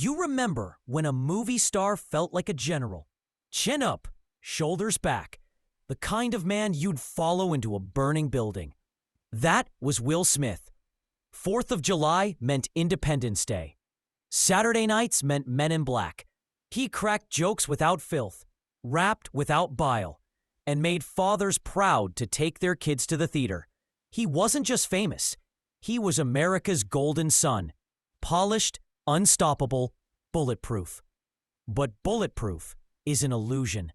You remember when a movie star felt like a general. Chin up, shoulders back. The kind of man you'd follow into a burning building. That was Will Smith. 4th of July meant Independence Day. Saturday nights meant Men in Black. He cracked jokes without filth, rapped without bile, and made fathers proud to take their kids to the theater. He wasn't just famous. He was America's golden son. Polished, unstoppable, bulletproof. But bulletproof is an illusion.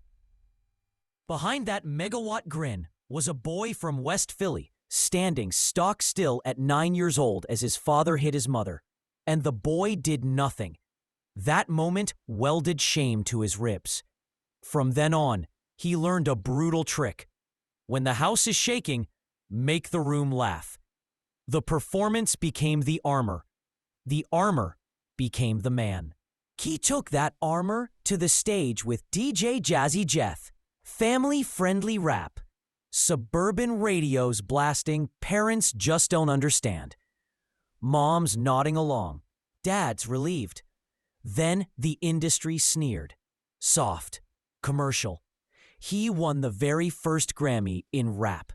Behind that megawatt grin was a boy from West Philly, standing stock still at 9 years old as his father hit his mother. And the boy did nothing. That moment welded shame to his ribs. From then on, he learned a brutal trick. When the house is shaking, make the room laugh. The performance became the armor. The armor became the man. He took that armor to the stage with DJ Jazzy Jeff. Family-friendly rap. Suburban radios blasting Parents Just Don't Understand. Moms nodding along. Dads relieved. Then the industry sneered. Soft. Commercial. He won the very first Grammy in rap.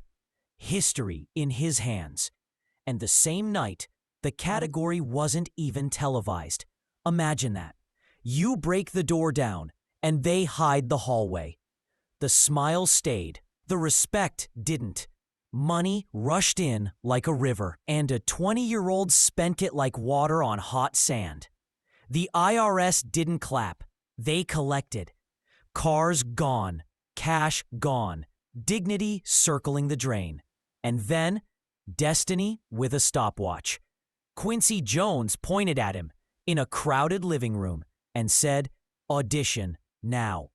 History in his hands. And the same night, the category wasn't even televised. Imagine that. You break the door down, and they hide the hallway. The smile stayed. The respect didn't. Money rushed in like a river, and a 20-year-old spent it like water on hot sand. The IRS didn't clap. They collected. Cars gone. Cash gone. Dignity circling the drain. And then, destiny with a stopwatch. Quincy Jones pointed at him in a crowded living room and said, "Audition now."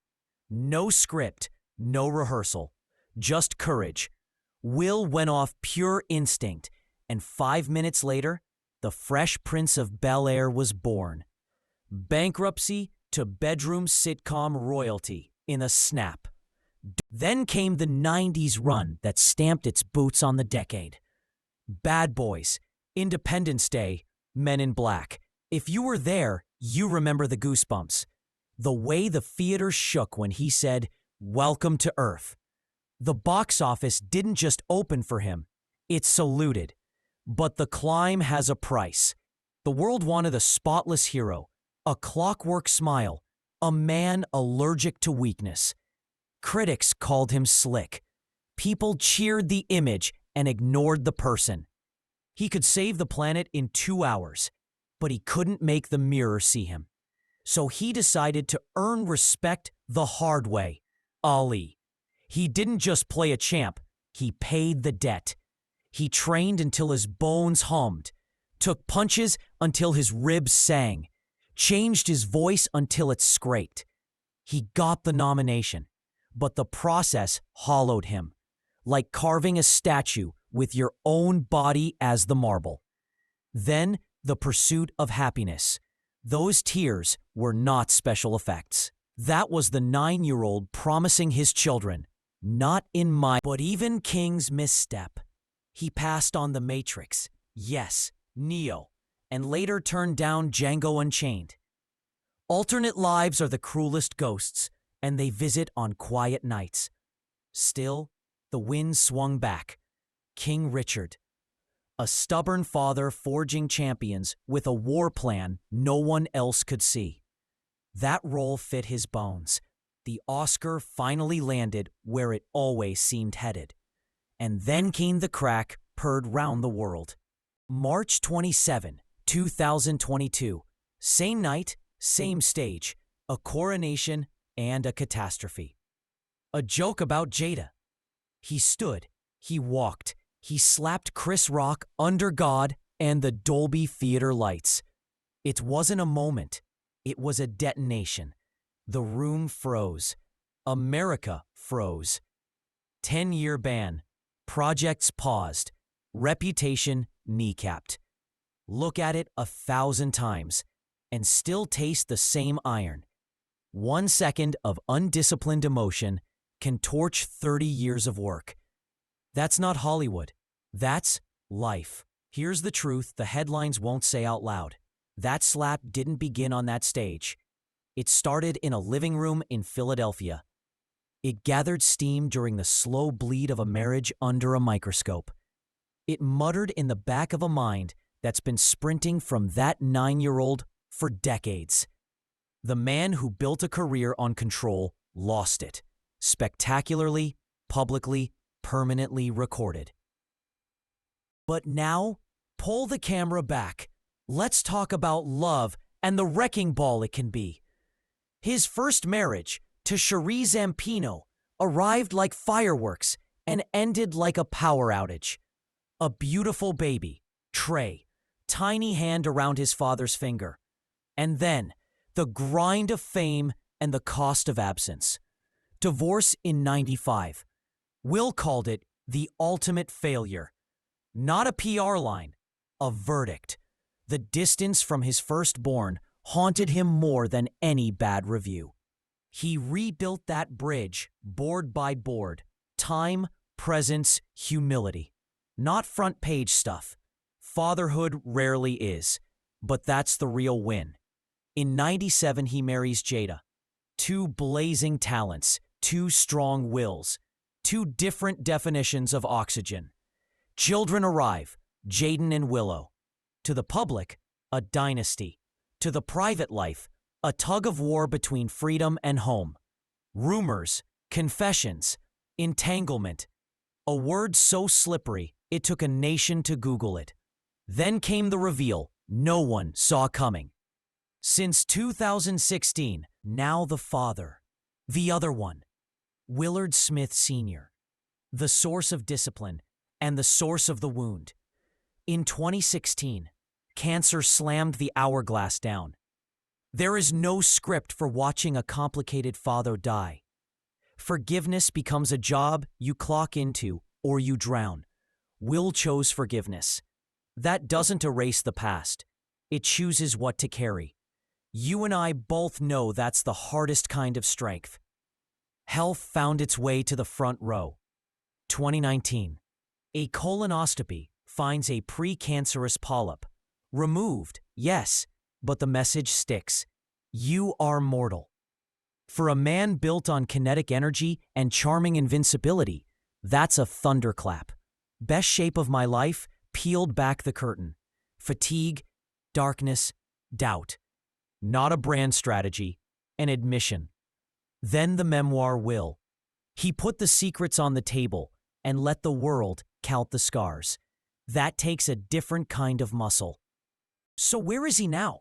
No script, no rehearsal, just courage. Will went off pure instinct, and 5 minutes later, the Fresh Prince of Bel-Air was born. Bankruptcy to bedroom sitcom royalty in a snap. Then came the 90s run that stamped its boots on the decade. Bad Boys, Independence Day, Men in Black. If you were there, you remember the goosebumps. The way the theater shook when he said, "Welcome to Earth." The box office didn't just open for him, it saluted. But the climb has a price. The world wanted a spotless hero, a clockwork smile, a man allergic to weakness. Critics called him slick. People cheered the image and ignored the person. He could save the planet in 2 hours, but he couldn't make the mirror see him. So he decided to earn respect the hard way. Ali. He didn't just play a champ, he paid the debt. He trained until his bones hummed, took punches until his ribs sang, changed his voice until it scraped. He got the nomination, but the process hollowed him, like carving a statue with your own body as the marble. Then the Pursuit of Happyness. Those tears were not special effects. That was the 9-year-old promising his children, "Not in my..." But even King's misstep. He passed on The Matrix, yes, Neo, and later turned down Django Unchained. Alternate lives are the cruelest ghosts, and they visit on quiet nights. Still, the wind swung back. King Richard. A stubborn father forging champions with a war plan no one else could see. That role fit his bones. The Oscar finally landed where it always seemed headed. And then came the crack purred round the world. March 27, 2022. Same night, same stage. A coronation and a catastrophe. A joke about Jada. He stood, he walked, he slapped Chris Rock under God and the Dolby Theater lights. It wasn't a moment. It was a detonation. The room froze. America froze. 10-year ban. Projects paused. Reputation kneecapped. Look at it 1,000 times and still taste the same iron. 1 second of undisciplined emotion can torch 30 years of work. That's not Hollywood. That's life. Here's the truth the headlines won't say out loud. That slap didn't begin on that stage. It started in a living room in Philadelphia. It gathered steam during the slow bleed of a marriage under a microscope. It muttered in the back of a mind that's been sprinting from that 9-year-old for decades. The man who built a career on control lost it. Spectacularly, publicly, permanently recorded. But now, pull the camera back. Let's talk about love and the wrecking ball it can be. His first marriage to Cherie Zampino arrived like fireworks and ended like a power outage. A beautiful baby, Trey, tiny hand around his father's finger. And then, the grind of fame and the cost of absence. Divorce in '95. Will called it the ultimate failure. Not a PR line, a verdict. The distance from his firstborn haunted him more than any bad review. He rebuilt that bridge, board by board. Time, presence, humility. Not front page stuff. Fatherhood rarely is, but that's the real win. In '97, he marries Jada. Two blazing talents, two strong wills, two different definitions of oxygen. Children arrive, Jaden and Willow. To the public, a dynasty. To the private life, a tug-of-war between freedom and home. Rumors, confessions, entanglement. A word so slippery, it took a nation to Google it. Then came the reveal no one saw coming. Since 2016, now the father. The other one, Willard Smith Sr., the source of discipline and the source of the wound. In 2016, cancer slammed the hourglass down. There is no script for watching a complicated father die. Forgiveness becomes a job you clock into or you drown. Will chose forgiveness. That doesn't erase the past. It chooses what to carry. You and I both know that's the hardest kind of strength. Health found its way to the front row. 2019. A colonoscopy finds a precancerous polyp. Removed, yes, but the message sticks. You are mortal. For a man built on kinetic energy and charming invincibility, that's a thunderclap. Best shape of my life, peeled back the curtain. Fatigue, darkness, doubt. Not a brand strategy, an admission. Then the memoir Will. He put the secrets on the table and let the world count the scars. That takes a different kind of muscle. So where is he now?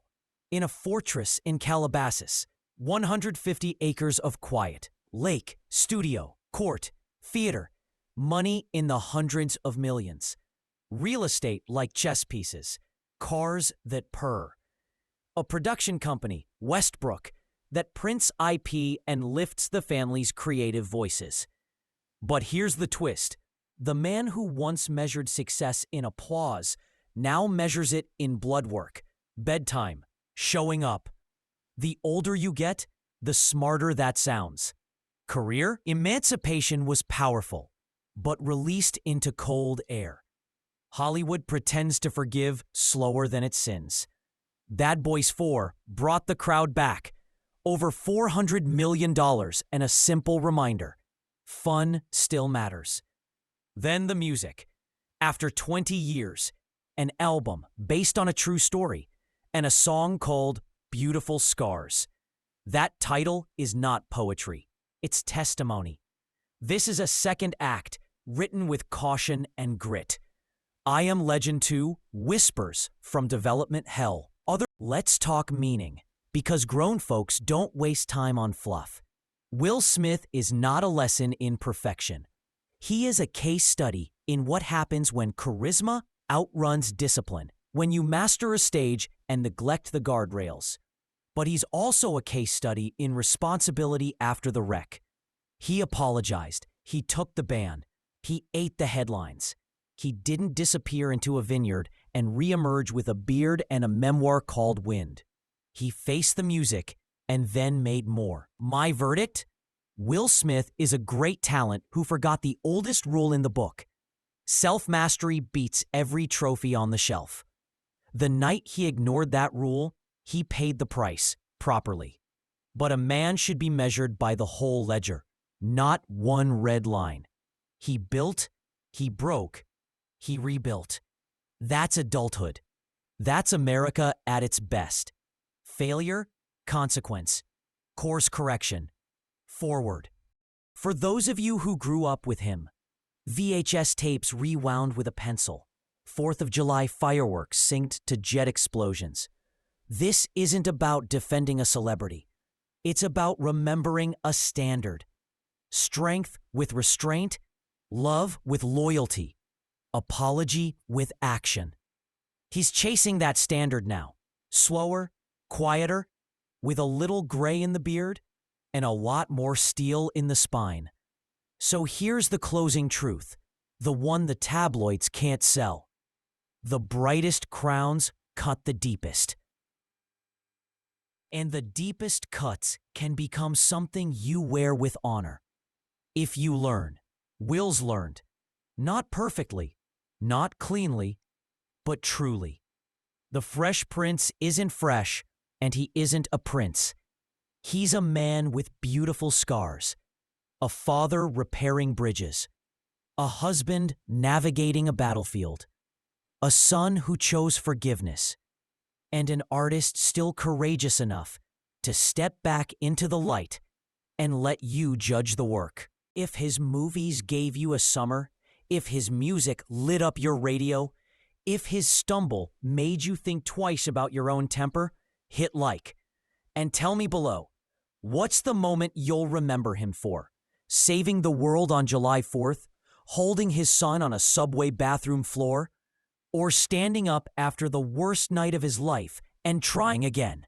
In a fortress in Calabasas. 150 acres of quiet. Lake, studio, court, theater. Money in the hundreds of millions. Real estate like chess pieces. Cars that purr. A production company, Westbrook, that prints IP and lifts the family's creative voices. But here's the twist. The man who once measured success in applause now measures it in blood work, bedtime, showing up. The older you get, the smarter that sounds. Career? Emancipation was powerful, but released into cold air. Hollywood pretends to forgive slower than it sins. Bad Boys 4 brought the crowd back. Over $400 million and a simple reminder. Fun still matters. Then the music. After 20 years, an album based on a true story, and a song called Beautiful Scars. That title is not poetry. It's testimony. This is a second act, written with caution and grit. I Am Legend 2 whispers from development hell. Let's talk meaning, because grown folks don't waste time on fluff. Will Smith is not a lesson in perfection. He is a case study in what happens when charisma outruns discipline, when you master a stage and neglect the guardrails. But he's also a case study in responsibility after the wreck. He apologized. He took the ban. He ate the headlines. He didn't disappear into a vineyard and reemerge with a beard and a memoir called Wind. He faced the music and then made more. My verdict? Will Smith is a great talent who forgot the oldest rule in the book. Self-mastery beats every trophy on the shelf. The night he ignored that rule, He paid the price, properly. But a man should be measured by the whole ledger, not one red line. He built, he broke, he rebuilt. That's adulthood. That's America at its best. Failure, consequence, course correction, forward. For those of you who grew up with him, VHS tapes rewound with a pencil, 4th of July fireworks synced to jet explosions. This isn't about defending a celebrity. It's about remembering a standard. Strength with restraint, love with loyalty, apology with action. He's chasing that standard now. Slower, quieter, with a little gray in the beard and a lot more steel in the spine. So here's the closing truth, the one the tabloids can't sell. The brightest crowns cut the deepest. And the deepest cuts can become something you wear with honor. If you learn. Will's learned. Not perfectly, not cleanly, but truly. The Fresh Prince isn't fresh, and he isn't a prince. He's a man with beautiful scars, a father repairing bridges, a husband navigating a battlefield, a son who chose forgiveness, and an artist still courageous enough to step back into the light and let you judge the work. If his movies gave you a summer, if his music lit up your radio, if his stumble made you think twice about your own temper, hit like. And tell me below, what's the moment you'll remember him for? Saving the world on July 4th? Holding his son on a subway bathroom floor? Or standing up after the worst night of his life and trying again?